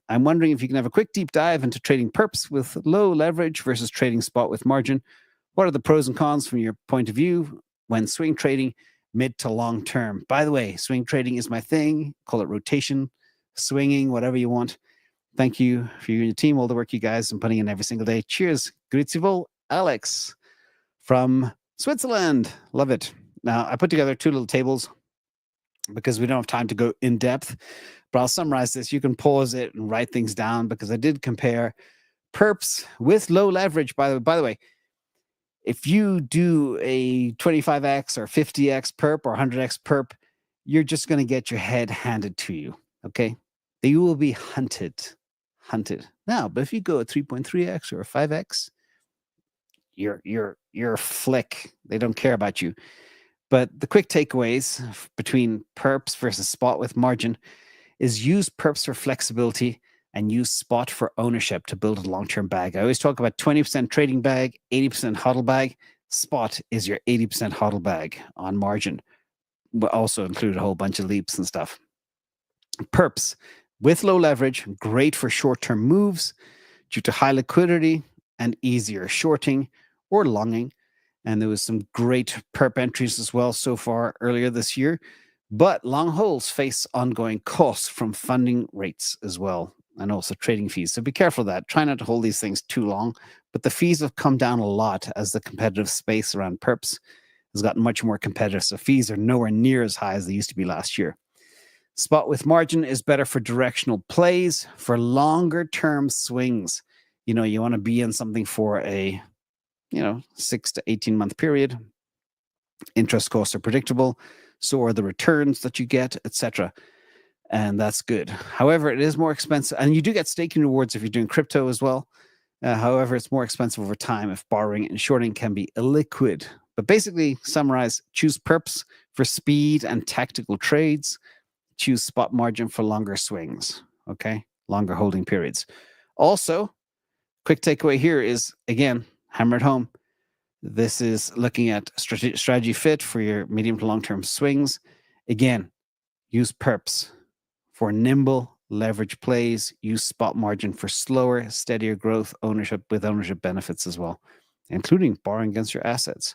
I'm wondering if you can have a quick deep dive into trading perps with low leverage versus trading spot with margin. What are the pros and cons from your point of view when swing trading mid to long term? By the way, swing trading is my thing. Call it rotation, swinging, whatever you want. Thank you for you and your team, all the work you guys are putting in every single day. Cheers. Grüezi wohl, Alex from Switzerland. Love it. Now, I put together two little tables because we don't have time to go in depth, but I'll summarize this. You can pause it and write things down because I did compare perps with low leverage. By the way, if you do a 25x or 50x perp or 100x perp, you're just going to get your head handed to you. Okay. You will be hunted. Now, but if you go a 3.3x or a 5x, you're a flick. They don't care about you. But the quick takeaways between perps versus spot with margin is use perps for flexibility and use spot for ownership to build a long-term bag. I always talk about 20% trading bag, 80% hodl bag. Spot is your 80% hodl bag on margin, but also include a whole bunch of leaps and stuff. Perps with low leverage, great for short-term moves due to high liquidity and easier shorting or longing. And there was some great perp entries as well so far earlier this year. But long holes face ongoing costs from funding rates as well, and also trading fees. So be careful of that. Try not to hold these things too long. But the fees have come down a lot as the competitive space around perps has gotten much more competitive. So fees are nowhere near as high as they used to be last year. Spot with margin is better for directional plays, for longer term swings. You know, you want to be in something for a 6 to 18 month period. Interest costs are predictable, so are the returns that you get, etc. And that's good. However, it is more expensive, and you do get staking rewards if you're doing crypto as well. However, it's more expensive over time if borrowing and shorting can be illiquid. But basically, summarize: choose perps for speed and tactical trades. Choose spot margin for longer swings. Okay, longer holding periods. Also, quick takeaway here is, again, hammer it home. This is looking at strategy fit for your medium to long-term swings. Again, use perps for nimble leverage plays. Use spot margin for slower, steadier growth ownership with ownership benefits as well, including borrowing against your assets.